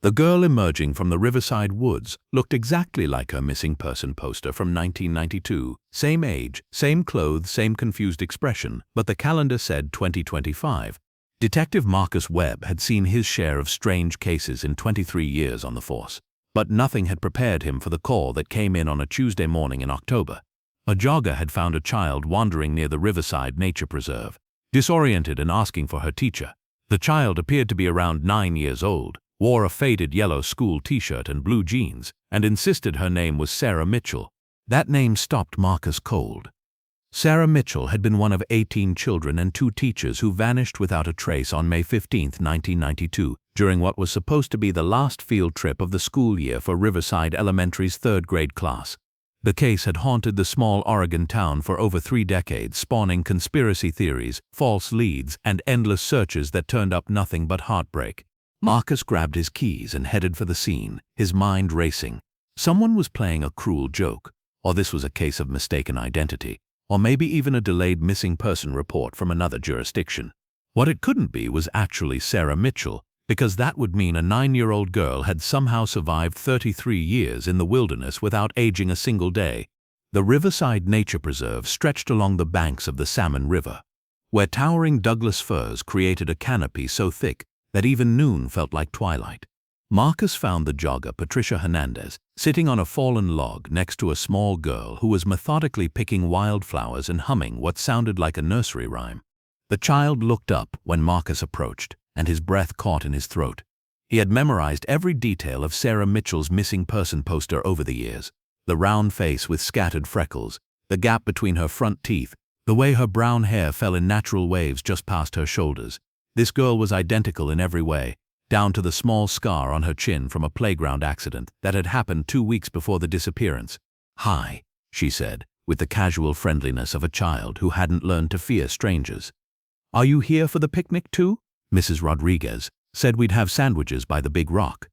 The girl emerging from the Riverside woods looked exactly like her missing person poster from 1992. Same age, same clothes, same confused expression, but the calendar said 2025. Detective Marcus Webb had seen his share of strange cases in 23 years on the force, but nothing had prepared him for the call that came in on a Tuesday morning in October. A jogger had found a child wandering near the Riverside Nature Preserve, disoriented and asking for her teacher. The child appeared to be around 9 years old, wore a faded yellow school t-shirt and blue jeans, and insisted her name was Sarah Mitchell. That name stopped Marcus cold. Sarah Mitchell had been one of 18 children and 2 teachers who vanished without a trace on May 15, 1992, during what was supposed to be the last field trip of the school year for Riverside Elementary's 3rd grade class. The case had haunted the small Oregon town for over 3 decades, spawning conspiracy theories, false leads, and endless searches that turned up nothing but heartbreak. Marcus grabbed his keys and headed for the scene, his mind racing. Someone was playing a cruel joke, or this was a case of mistaken identity, or maybe even a delayed missing person report from another jurisdiction. What it couldn't be was actually Sarah Mitchell, because that would mean a 9-year-old girl had somehow survived 33 years in the wilderness without aging a single day. The Riverside Nature Preserve stretched along the banks of the Salmon River, where towering Douglas firs created a canopy so thick that even noon felt like twilight. Marcus found the jogger Patricia Hernandez sitting on a fallen log next to a small girl who was methodically picking wildflowers and humming what sounded like a nursery rhyme. The child looked up when Marcus approached, and his breath caught in his throat. He had memorized every detail of Sarah Mitchell's missing person poster over the years. The round face with scattered freckles, the gap between her front teeth, the way her brown hair fell in natural waves just past her shoulders. This girl was identical in every way, down to the small scar on her chin from a playground accident that had happened 2 weeks before the disappearance. "Hi," she said, with the casual friendliness of a child who hadn't learned to fear strangers. "Are you here for the picnic too? Mrs. Rodriguez said we'd have sandwiches by the big rock."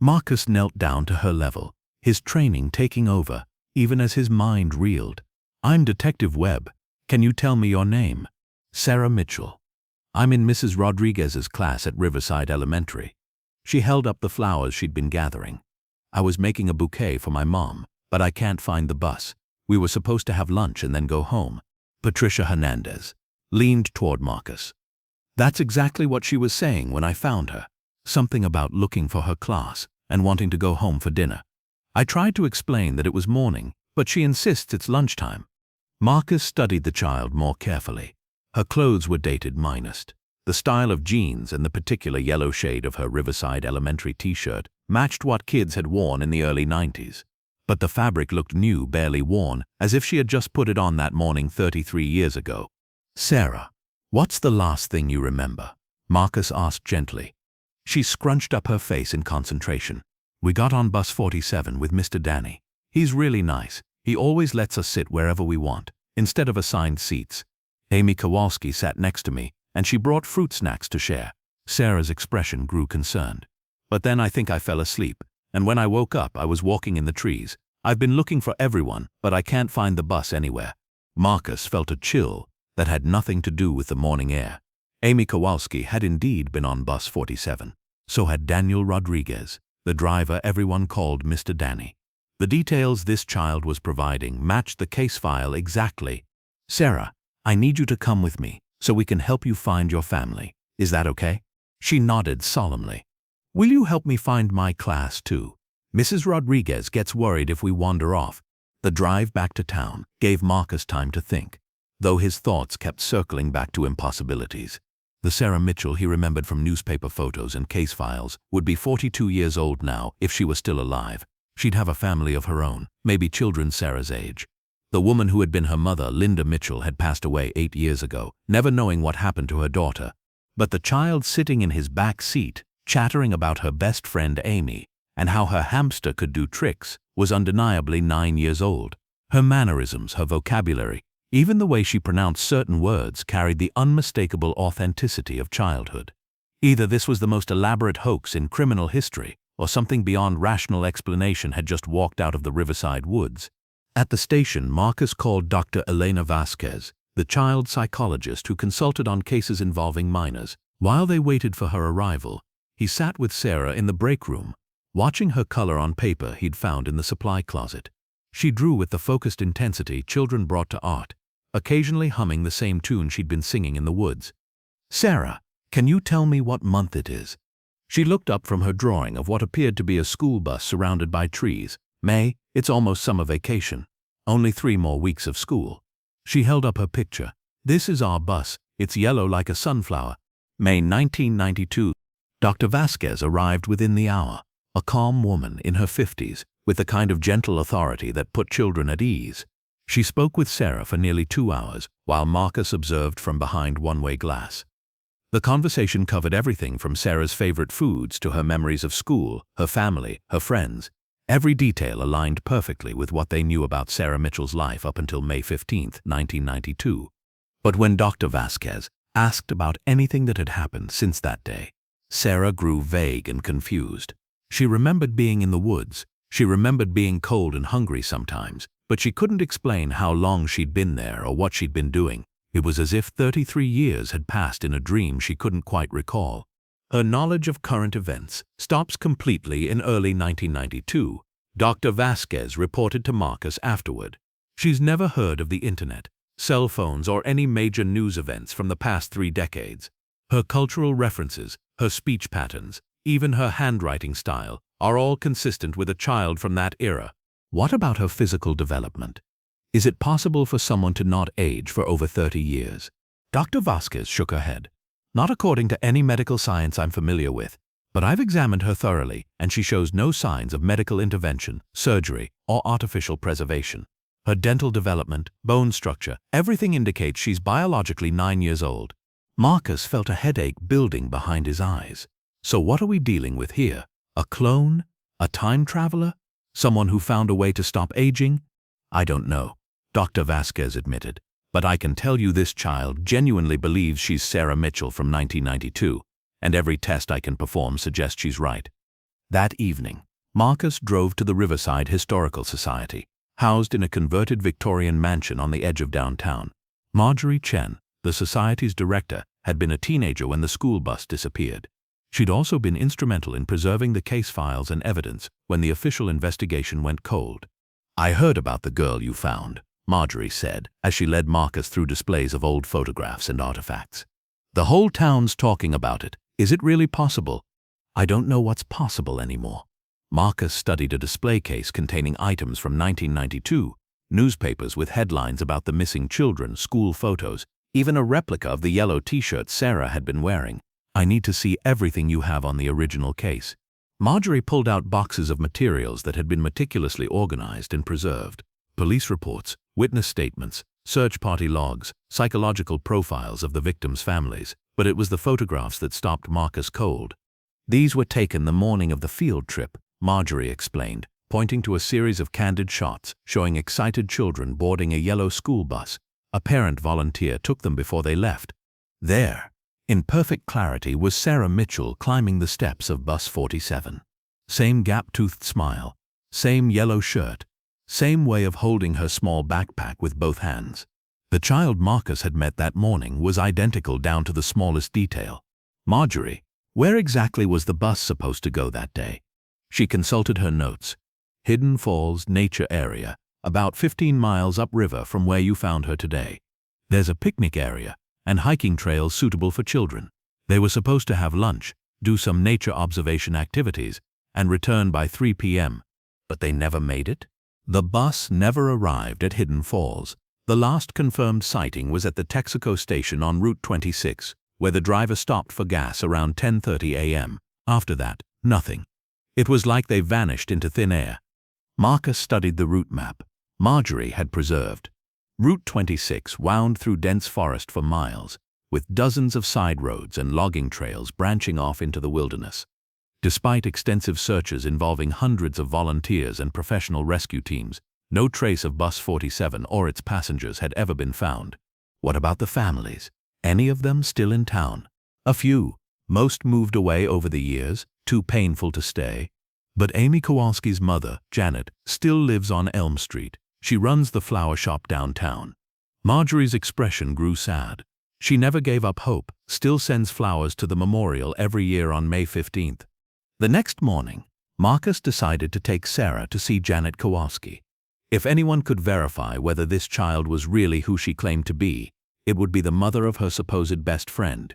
Marcus knelt down to her level, his training taking over, even as his mind reeled. "I'm Detective Webb. Can you tell me your name?" "Sarah Mitchell. I'm in Mrs. Rodriguez's class at Riverside Elementary." She held up the flowers she'd been gathering. "I was making a bouquet for my mom, but I can't find the bus. We were supposed to have lunch and then go home." Patricia Hernandez leaned toward Marcus. "That's exactly what she was saying when I found her. Something about looking for her class and wanting to go home for dinner. I tried to explain that it was morning, but she insists it's lunchtime." Marcus studied the child more carefully. Her clothes were dated minus. The style of jeans and the particular yellow shade of her Riverside Elementary t-shirt matched what kids had worn in the early 90s. But the fabric looked new, barely worn, as if she had just put it on that morning 33 years ago. "Sarah, what's the last thing you remember?" Marcus asked gently. She scrunched up her face in concentration. "We got on bus 47 with Mr. Danny. He's really nice. He always lets us sit wherever we want, instead of assigned seats. Amy Kowalski sat next to me, and she brought fruit snacks to share." Sarah's expression grew concerned. "But then I think I fell asleep, and when I woke up I was walking in the trees. I've been looking for everyone, but I can't find the bus anywhere." Marcus felt a chill that had nothing to do with the morning air. Amy Kowalski had indeed been on bus 47. So had Daniel Rodriguez, the driver everyone called Mr. Danny. The details this child was providing matched the case file exactly. "Sarah, I need you to come with me so we can help you find your family. Is that okay?" She nodded solemnly. "Will you help me find my class too? Mrs. Rodriguez gets worried if we wander off." The drive back to town gave Marcus time to think, though his thoughts kept circling back to impossibilities. The Sarah Mitchell he remembered from newspaper photos and case files would be 42 years old now if she was still alive. She'd have a family of her own, maybe children Sarah's age. The woman who had been her mother, Linda Mitchell, had passed away 8 years ago, never knowing what happened to her daughter. But the child sitting in his back seat, chattering about her best friend Amy, and how her hamster could do tricks, was undeniably 9 years old. Her mannerisms, her vocabulary, even the way she pronounced certain words carried the unmistakable authenticity of childhood. Either this was the most elaborate hoax in criminal history, or something beyond rational explanation had just walked out of the Riverside woods. At the station, Marcus called Dr. Elena Vasquez, the child psychologist who consulted on cases involving minors. While they waited for her arrival, He sat with Sarah in the break room, watching her color on paper he'd found in the supply closet. She drew with the focused intensity children brought to art, occasionally humming the same tune she'd been singing in the woods. "Sarah, can you tell me what month it is?" She looked up from her drawing of what appeared to be a school bus surrounded by trees. "May, it's almost summer vacation. Only 3 more weeks of school." She held up her picture. "This is our bus. It's yellow like a sunflower." May 1992. Dr. Vasquez arrived within the hour, a calm woman in her 50s, with the kind of gentle authority that put children at ease. She spoke with Sarah for nearly 2 hours, while Marcus observed from behind one-way glass. The conversation covered everything from Sarah's favorite foods to her memories of school, her family, her friends. Every detail aligned perfectly with what they knew about Sarah Mitchell's life up until May 15, 1992. But when Dr. Vasquez asked about anything that had happened since that day, Sarah grew vague and confused. She remembered being in the woods. She remembered being cold and hungry sometimes, but she couldn't explain how long she'd been there or what she'd been doing. It was as if 33 years had passed in a dream she couldn't quite recall. Her knowledge of current events stops completely in early 1992, Dr. Vasquez reported to Marcus afterward. She's never heard of the internet, cell phones, or any major news events from the past 3 decades. Her cultural references, her speech patterns, even her handwriting style, are all consistent with a child from that era. What about her physical development? Is it possible for someone to not age for over 30 years? Dr. Vasquez shook her head. "Not according to any medical science I'm familiar with, but I've examined her thoroughly, and she shows no signs of medical intervention, surgery, or artificial preservation. Her dental development, bone structure, everything indicates she's biologically 9 years old." Marcus felt a headache building behind his eyes. So what are we dealing with here? A clone? A time traveler? Someone who found a way to stop aging? "I don't know," Dr. Vasquez admitted, "but I can tell you this child genuinely believes she's Sarah Mitchell from 1992, and every test I can perform suggests she's right." That evening, Marcus drove to the Riverside Historical Society, housed in a converted Victorian mansion on the edge of downtown. Marjorie Chen, the society's director, had been a teenager when the school bus disappeared. She'd also been instrumental in preserving the case files and evidence when the official investigation went cold. "I heard about the girl you found," Marjorie said, as she led Marcus through displays of old photographs and artifacts. "The whole town's talking about it. Is it really possible?" "I don't know what's possible anymore." Marcus studied a display case containing items from 1992, newspapers with headlines about the missing children, school photos, even a replica of the yellow t-shirt Sarah had been wearing. "I need to see everything you have on the original case." Marjorie pulled out boxes of materials that had been meticulously organized and preserved. Police reports, witness statements, search party logs, psychological profiles of the victims' families, but it was the photographs that stopped Marcus cold. "These were taken the morning of the field trip," Marjorie explained, pointing to a series of candid shots showing excited children boarding a yellow school bus. A parent volunteer took them before they left. There, in perfect clarity, was Sarah Mitchell climbing the steps of bus 47. Same gap-toothed smile, same yellow shirt, same way of holding her small backpack with both hands. The child Marcus had met that morning was identical down to the smallest detail. "Marjorie, where exactly was the bus supposed to go that day?" She consulted her notes. "Hidden Falls Nature Area, about 15 miles upriver from where you found her today. There's a picnic area and hiking trails suitable for children. They were supposed to have lunch, do some nature observation activities, and return by 3 p.m. But they never made it? The bus never arrived at Hidden Falls. The last confirmed sighting was at the Texaco station on Route 26, where the driver stopped for gas around 10:30 a.m. After that, nothing. It was like they vanished into thin air." Marcus studied the route map Marjorie had preserved. Route 26 wound through dense forest for miles, with dozens of side roads and logging trails branching off into the wilderness. Despite extensive searches involving hundreds of volunteers and professional rescue teams, no trace of Bus 47 or its passengers had ever been found. What about the families? Any of them still in town? A few. Most moved away over the years, too painful to stay. But Amy Kowalski's mother, Janet, still lives on Elm Street. She runs the flower shop downtown. Marjorie's expression grew sad. She never gave up hope, still sends flowers to the memorial every year on May 15th. The next morning, Marcus decided to take Sarah to see Janet Kowalski. If anyone could verify whether this child was really who she claimed to be, it would be the mother of her supposed best friend.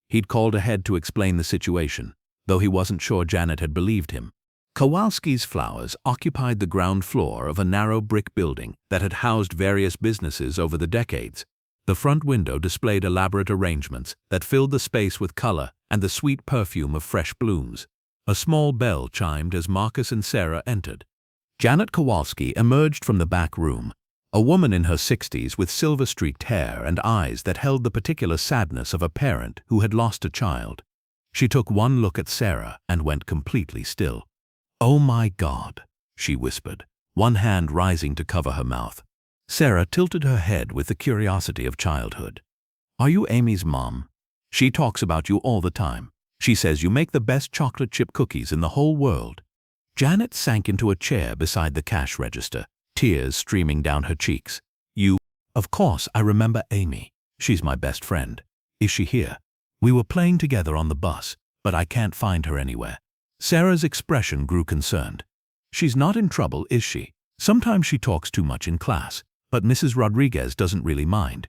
He'd called ahead to explain the situation, though he wasn't sure Janet had believed him. Kowalski's flowers occupied the ground floor of a narrow brick building that had housed various businesses over the decades. The front window displayed elaborate arrangements that filled the space with color and the sweet perfume of fresh blooms. A small bell chimed as Marcus and Sarah entered. Janet Kowalski emerged from the back room, a woman in her 60s with silver-streaked hair and eyes that held the particular sadness of a parent who had lost a child. She took one look at Sarah and went completely still. "Oh my God," she whispered, one hand rising to cover her mouth. Sarah tilted her head with the curiosity of childhood. "Are you Amy's mom? She talks about you all the time. She says you make the best chocolate chip cookies in the whole world." Janet sank into a chair beside the cash register, tears streaming down her cheeks. "You? Of course I remember Amy. She's my best friend. Is she here? We were playing together on the bus, but I can't find her anywhere." Sarah's expression grew concerned. "She's not in trouble, is she? Sometimes she talks too much in class, but Mrs. Rodriguez doesn't really mind."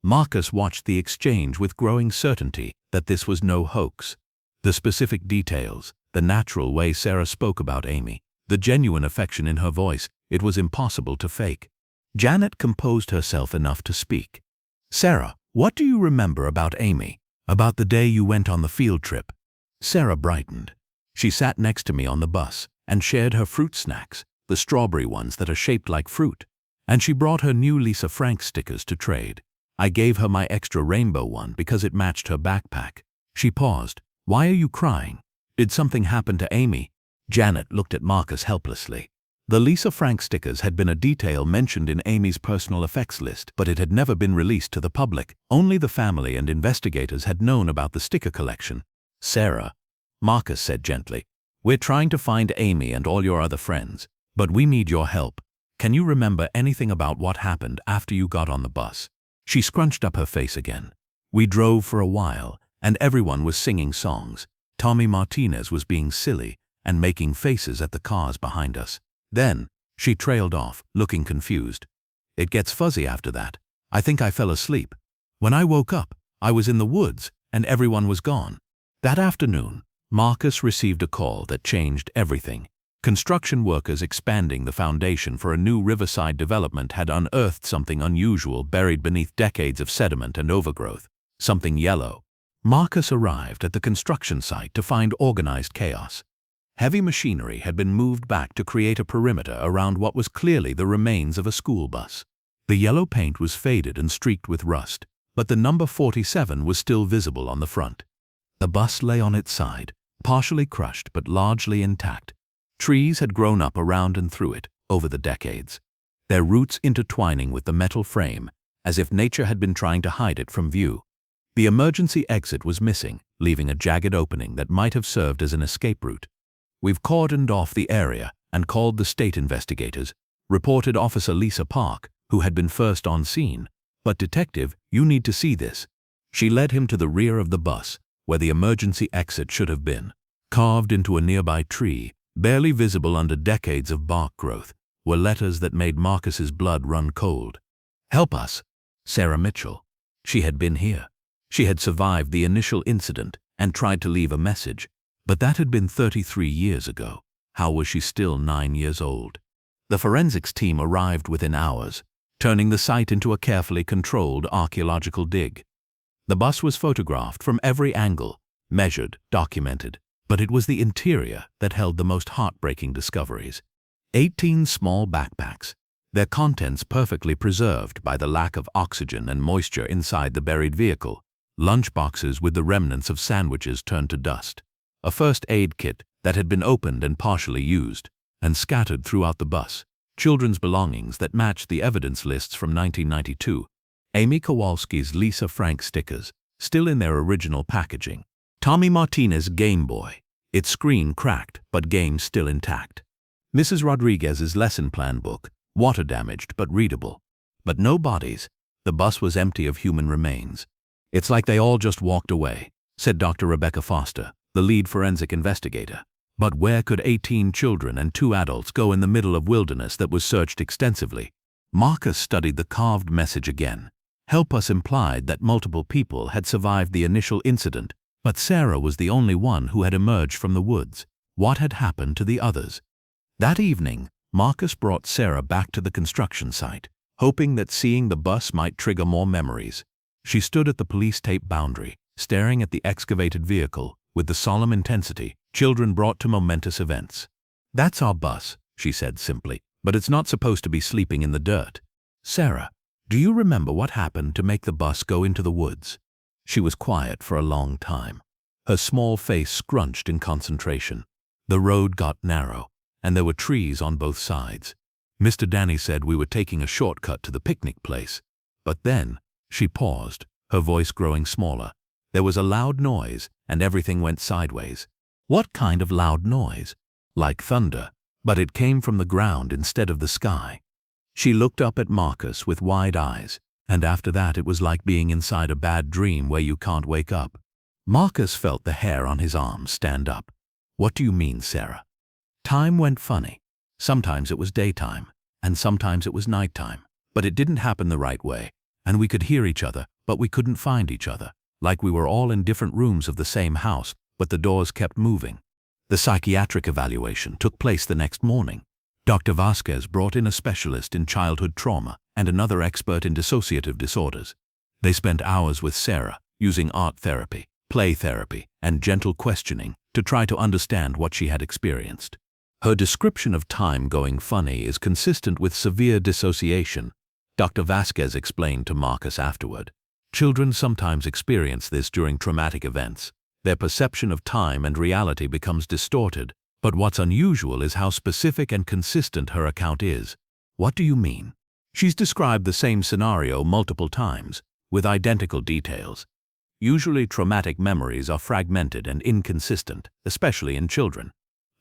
Marcus watched the exchange with growing certainty that this was no hoax. The specific details, the natural way Sarah spoke about Amy, the genuine affection in her voice, it was impossible to fake. Janet composed herself enough to speak. "Sarah, what do you remember about Amy? About the day you went on the field trip?" Sarah brightened. "She sat next to me on the bus and shared her fruit snacks, the strawberry ones that are shaped like fruit. And she brought her new Lisa Frank stickers to trade. I gave her my extra rainbow one because it matched her backpack." She paused. "Why are you crying? Did something happen to Amy?" Janet looked at Marcus helplessly. The Lisa Frank stickers had been a detail mentioned in Amy's personal effects list, but it had never been released to the public. Only the family and investigators had known about the sticker collection. "Sarah," Marcus said gently, "we're trying to find Amy and all your other friends, but we need your help. Can you remember anything about what happened after you got on the bus?" She scrunched up her face again. "We drove for a while, and everyone was singing songs. Tommy Martinez was being silly and making faces at the cars behind us. Then, she trailed off, looking confused. It gets fuzzy after that. I think I fell asleep. When I woke up, I was in the woods, and everyone was gone." That afternoon, Marcus received a call that changed everything. Construction workers expanding the foundation for a new riverside development had unearthed something unusual buried beneath decades of sediment and overgrowth. Something yellow. Marcus arrived at the construction site to find organized chaos. Heavy machinery had been moved back to create a perimeter around what was clearly the remains of a school bus. The yellow paint was faded and streaked with rust, but the number 47 was still visible on the front. The bus lay on its side, partially crushed but largely intact. Trees had grown up around and through it over the decades, their roots intertwining with the metal frame, as if nature had been trying to hide it from view. The emergency exit was missing, leaving a jagged opening that might have served as an escape route. "We've cordoned off the area and called the state investigators," reported Officer Lisa Park, who had been first on scene. "But detective, you need to see this." She led him to the rear of the bus, where the emergency exit should have been. Carved into a nearby tree, barely visible under decades of bark growth, were letters that made Marcus's blood run cold. "Help us, Sarah Mitchell." She had been here. She had survived the initial incident and tried to leave a message, but that had been 33 years ago. How was she still 9 years old? The forensics team arrived within hours, turning the site into a carefully controlled archaeological dig. The bus was photographed from every angle, measured, documented, but it was the interior that held the most heartbreaking discoveries. 18 small backpacks, their contents perfectly preserved by the lack of oxygen and moisture inside the buried vehicle. Lunchboxes with the remnants of sandwiches turned to dust. A first aid kit that had been opened and partially used, and scattered throughout the bus. Children's belongings that matched the evidence lists from 1992. Amy Kowalski's Lisa Frank stickers, still in their original packaging. Tommy Martinez Game Boy, its screen cracked but game still intact. Mrs. Rodriguez's lesson plan book, water damaged but readable. But no bodies. The bus was empty of human remains. It's like they all just walked away, said Dr. Rebecca Foster, the lead forensic investigator. But where could 18 children and 2 adults go in the middle of wilderness that was searched extensively? Marcus studied the carved message again. Help Us implied that multiple people had survived the initial incident, but Sarah was the only one who had emerged from the woods. What had happened to the others? That evening, Marcus brought Sarah back to the construction site, hoping that seeing the bus might trigger more memories. She stood at the police tape boundary, staring at the excavated vehicle with the solemn intensity children brought to momentous events. "That's our bus," she said simply, "but it's not supposed to be sleeping in the dirt." "Sarah, do you remember what happened to make the bus go into the woods?" She was quiet for a long time, her small face scrunched in concentration. The road got narrow, and there were trees on both sides. "Mr. Danny said we were taking a shortcut to the picnic place. But then," she paused, her voice growing smaller, "there was a loud noise, and everything went sideways." "What kind of loud noise?" "Like thunder, but it came from the ground instead of the sky." She looked up at Marcus with wide eyes, and after that it was like being inside a bad dream where you can't wake up. Marcus felt the hair on his arms stand up. "What do you mean, Sarah?" "Time went funny. Sometimes it was daytime, and sometimes it was nighttime, but it didn't happen the right way, and we could hear each other, but we couldn't find each other, like we were all in different rooms of the same house, but the doors kept moving." The psychiatric evaluation took place the next morning. Dr. Vasquez brought in a specialist in childhood trauma and another expert in dissociative disorders. They spent hours with Sarah, using art therapy, play therapy, and gentle questioning to try to understand what she had experienced. Her description of time going funny is consistent with severe dissociation, Dr. Vasquez explained to Marcus afterward. Children sometimes experience this during traumatic events. Their perception of time and reality becomes distorted, but what's unusual is how specific and consistent her account is. "What do you mean?" "She's described the same scenario multiple times, with identical details. Usually traumatic memories are fragmented and inconsistent, especially in children.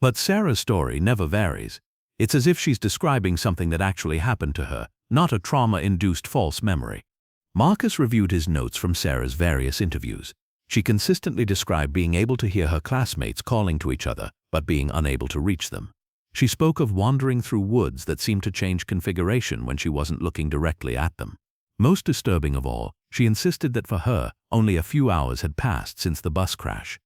But Sarah's story never varies. It's as if she's describing something that actually happened to her, not a trauma-induced false memory." Marcus reviewed his notes from Sarah's various interviews. She consistently described being able to hear her classmates calling to each other, but being unable to reach them. She spoke of wandering through woods that seemed to change configuration when she wasn't looking directly at them. Most disturbing of all, she insisted that for her, only a few hours had passed since the bus crash.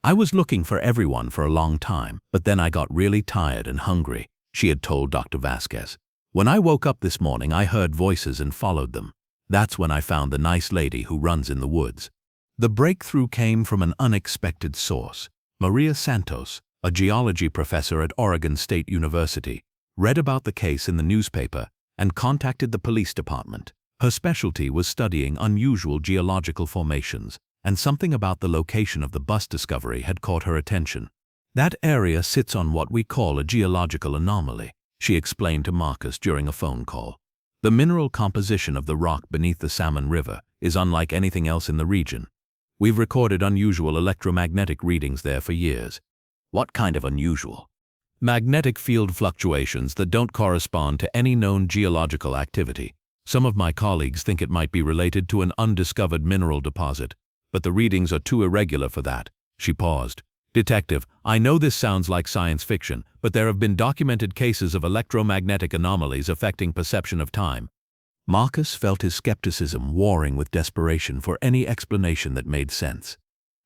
"I was looking for everyone for a long time, but then I got really tired and hungry," she had told Dr. Vasquez. "When I woke up this morning, I heard voices and followed them. That's when I found the nice lady who runs in the woods." The breakthrough came from an unexpected source. Maria Santos, a geology professor at Oregon State University, read about the case in the newspaper and contacted the police department. Her specialty was studying unusual geological formations, and something about the location of the bus discovery had caught her attention. "That area sits on what we call a geological anomaly," she explained to Marcus during a phone call. "The mineral composition of the rock beneath the Salmon River is unlike anything else in the region. We've recorded unusual electromagnetic readings there for years." "What kind of unusual?" "Magnetic field fluctuations that don't correspond to any known geological activity. Some of my colleagues think it might be related to an undiscovered mineral deposit, but the readings are too irregular for that." She paused. "Detective, I know this sounds like science fiction, but there have been documented cases of electromagnetic anomalies affecting perception of time." Marcus felt his skepticism warring with desperation for any explanation that made sense.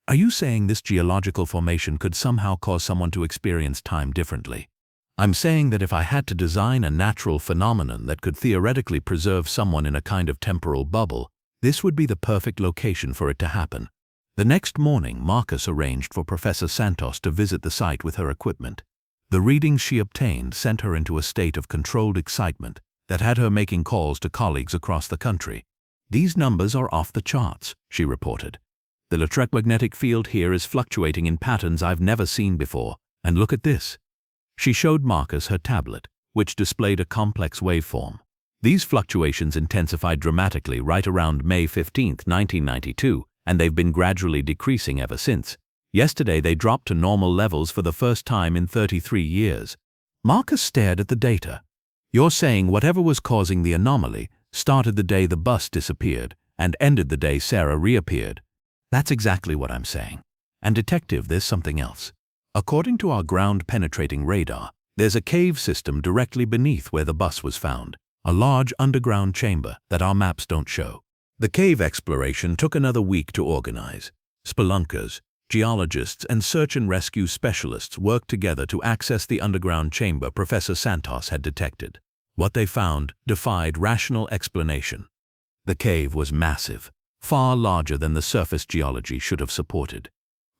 "Are you saying this geological formation could somehow cause someone to experience time differently?" "I'm saying that if I had to design a natural phenomenon that could theoretically preserve someone in a kind of temporal bubble, this would be the perfect location for it to happen." The next morning, Marcus arranged for Professor Santos to visit the site with her equipment. The readings she obtained sent her into a state of controlled excitement that had her making calls to colleagues across the country. "These numbers are off the charts," she reported. "The electromagnetic field here is fluctuating in patterns I've never seen before, and look at this." She showed Marcus her tablet, which displayed a complex waveform. These fluctuations intensified dramatically right around May 15, 1992, and they've been gradually decreasing ever since. Yesterday they dropped to normal levels for the first time in 33 years. Marcus stared at the data. "You're saying whatever was causing the anomaly started the day the bus disappeared, and ended the day Sarah reappeared. That's exactly what I'm saying. And detective, there's something else. According to our ground-penetrating radar, there's a cave system directly beneath where the bus was found, a large underground chamber that our maps don't show. The cave exploration took another week to organize. Spelunkers, geologists, and search and rescue specialists worked together to access the underground chamber Professor Santos had detected. What they found defied rational explanation. The cave was massive, far larger than the surface geology should have supported.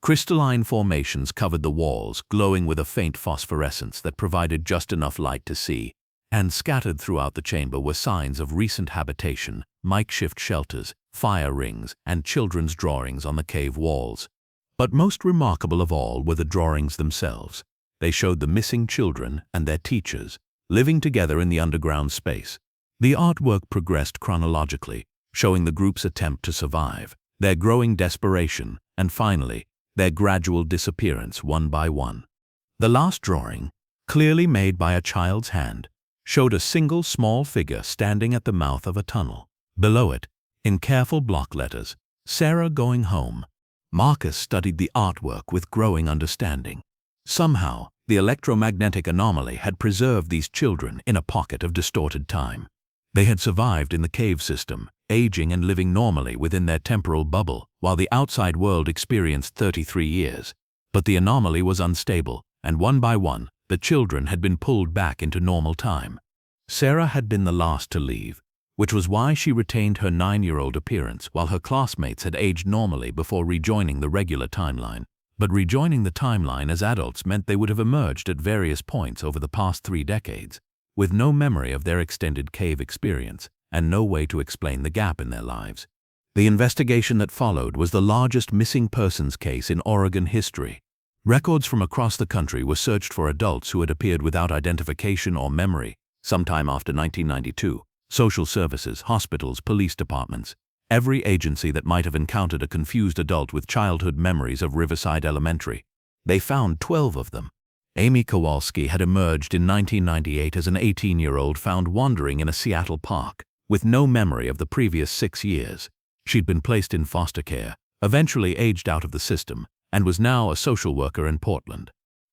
Crystalline formations covered the walls, glowing with a faint phosphorescence that provided just enough light to see, and scattered throughout the chamber were signs of recent habitation, makeshift shelters, fire rings, and children's drawings on the cave walls. But most remarkable of all were the drawings themselves. They showed the missing children and their teachers, living together in the underground space. The artwork progressed chronologically, showing the group's attempt to survive, their growing desperation, and finally, their gradual disappearance one by one. The last drawing, clearly made by a child's hand, showed a single small figure standing at the mouth of a tunnel. Below it, in careful block letters, "Sarah going home." Marcus studied the artwork with growing understanding. Somehow, the electromagnetic anomaly had preserved these children in a pocket of distorted time. They had survived in the cave system, aging and living normally within their temporal bubble, while the outside world experienced 33 years. But the anomaly was unstable, and one by one, the children had been pulled back into normal time. Sarah had been the last to leave, which was why she retained her 9-year-old appearance while her classmates had aged normally before rejoining the regular timeline. But rejoining the timeline as adults meant they would have emerged at various points over the past 3 decades, with no memory of their extended cave experience and no way to explain the gap in their lives. The investigation that followed was the largest missing persons case in Oregon history. Records from across the country were searched for adults who had appeared without identification or memory sometime after 1992. Social services, hospitals, police departments, every agency that might have encountered a confused adult with childhood memories of Riverside Elementary. They found 12 of them. Amy Kowalski had emerged in 1998 as an 18-year-old found wandering in a Seattle park, with no memory of the previous 6 years. She'd been placed in foster care, eventually aged out of the system, and was now a social worker in Portland.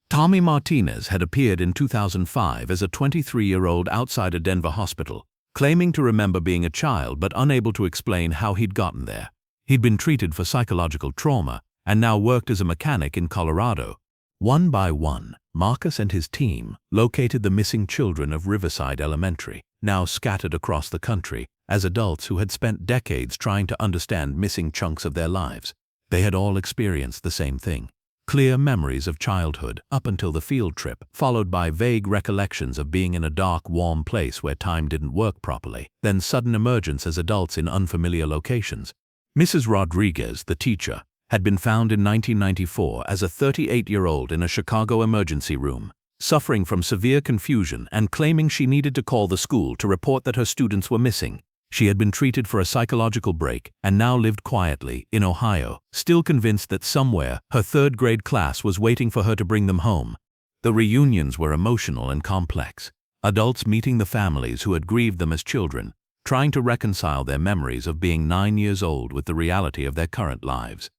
Tommy Martinez had appeared in 2005 as a 23-year-old outside a Denver hospital, claiming to remember being a child but unable to explain how he'd gotten there. He'd been treated for psychological trauma and now worked as a mechanic in Colorado. One by one, Marcus and his team located the missing children of Riverside Elementary, now scattered across the country, as adults who had spent decades trying to understand missing chunks of their lives. They had all experienced the same thing. Clear memories of childhood up until the field trip, followed by vague recollections of being in a dark, warm place where time didn't work properly, then sudden emergence as adults in unfamiliar locations. Mrs. Rodriguez, the teacher, had been found in 1994 as a 38-year-old in a Chicago emergency room, suffering from severe confusion and claiming she needed to call the school to report that her students were missing. She had been treated for a psychological break and now lived quietly in Ohio, still convinced that somewhere her third-grade class was waiting for her to bring them home. The reunions were emotional and complex. Adults meeting the families who had grieved them as children, trying to reconcile their memories of being 9 years old with the reality of their current lives.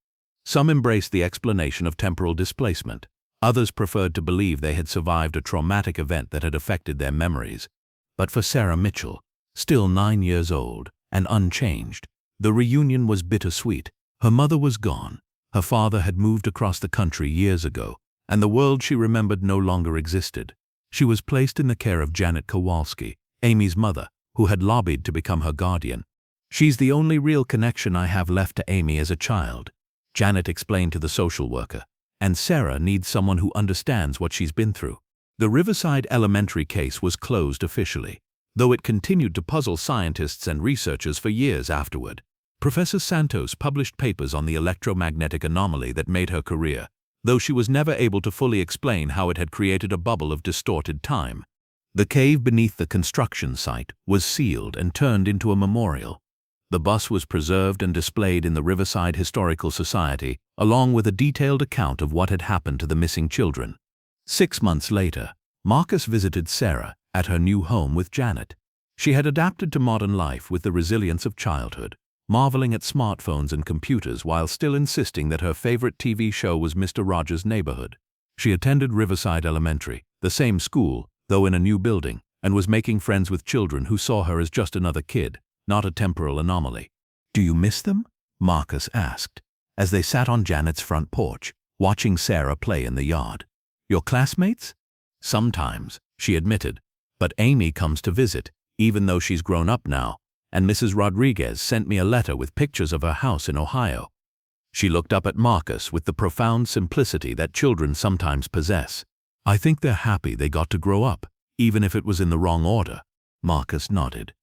Some embraced the explanation of temporal displacement. Others preferred to believe they had survived a traumatic event that had affected their memories. But for Sarah Mitchell, still 9 years old and unchanged, the reunion was bittersweet. Her mother was gone. Her father had moved across the country years ago, and the world she remembered no longer existed. She was placed in the care of Janet Kowalski, Amy's mother, who had lobbied to become her guardian. "She's the only real connection I have left to Amy as a child," Janet explained to the social worker, "and Sarah needs someone who understands what she's been through." The Riverside Elementary case was closed officially, though it continued to puzzle scientists and researchers for years afterward. Professor Santos published papers on the electromagnetic anomaly that made her career, though she was never able to fully explain how it had created a bubble of distorted time. The cave beneath the construction site was sealed and turned into a memorial. The bus was preserved and displayed in the Riverside Historical Society, along with a detailed account of what had happened to the missing children. 6 months later, Marcus visited Sarah at her new home with Janet. She had adapted to modern life with the resilience of childhood. marveling at smartphones and computers while still insisting that her favorite TV show was Mr. Rogers' Neighborhood. She attended Riverside Elementary, the same school, though in a new building, and was making friends with children who saw her as just another kid, not a temporal anomaly. "Do you miss them?" Marcus asked, as they sat on Janet's front porch, watching Sarah play in the yard. "Your classmates?" "Sometimes," she admitted, "but Amy comes to visit, even though she's grown up now, and Mrs. Rodriguez sent me a letter with pictures of her house in Ohio." She looked up at Marcus with the profound simplicity that children sometimes possess. "I think they're happy they got to grow up, even if it was in the wrong order." Marcus nodded.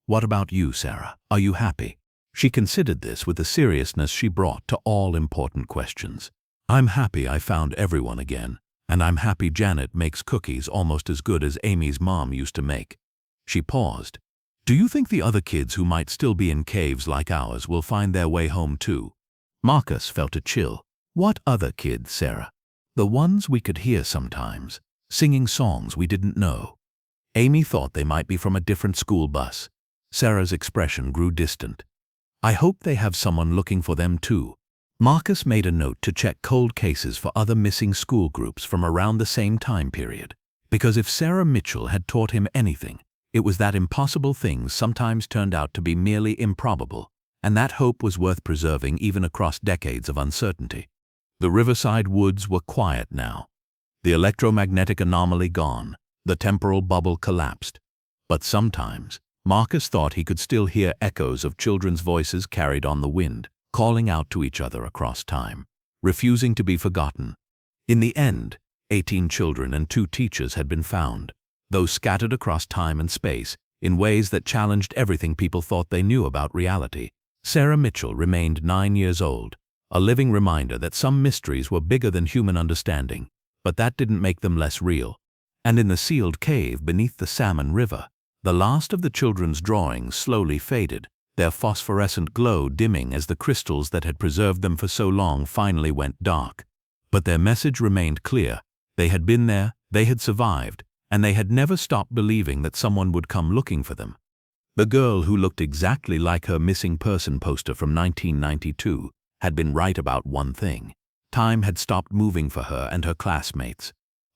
"What about you, Sarah? Are you happy?" She considered this with the seriousness she brought to all important questions. "I'm happy I found everyone again, and I'm happy Janet makes cookies almost as good as Amy's mom used to make." She paused. "Do you think the other kids who might still be in caves like ours will find their way home too?" Marcus felt a chill. "What other kids, Sarah?" "The ones we could hear sometimes, singing songs we didn't know. Amy thought they might be from a different school bus." Sarah's expression grew distant. "I hope they have someone looking for them too." Marcus made a note to check cold cases for other missing school groups from around the same time period, because if Sarah Mitchell had taught him anything, it was that impossible things sometimes turned out to be merely improbable, and that hope was worth preserving even across decades of uncertainty. The Riverside woods were quiet now. The electromagnetic anomaly gone, the temporal bubble collapsed. But sometimes, Marcus thought he could still hear echoes of children's voices carried on the wind, calling out to each other across time, refusing to be forgotten. In the end, 18 children and 2 teachers had been found, though scattered across time and space in ways that challenged everything people thought they knew about reality. Sarah Mitchell remained 9 years old, a living reminder that some mysteries were bigger than human understanding, but that didn't make them less real. And in the sealed cave beneath the Salmon River, the last of the children's drawings slowly faded, their phosphorescent glow dimming as the crystals that had preserved them for so long finally went dark. But their message remained clear. They had been there, they had survived, and they had never stopped believing that someone would come looking for them. The girl who looked exactly like her missing person poster from 1992 had been right about one thing. Time had stopped moving for her and her classmates.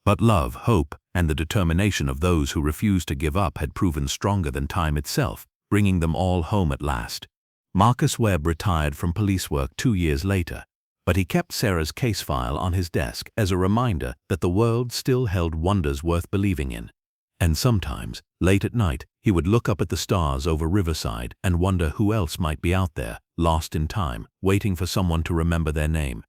But love, hope, and the determination of those who refused to give up had proven stronger than time itself, bringing them all home at last. Marcus Webb retired from police work 2 years later, but he kept Sarah's case file on his desk as a reminder that the world still held wonders worth believing in. And sometimes, late at night, he would look up at the stars over Riverside and wonder who else might be out there, lost in time, waiting for someone to remember their name.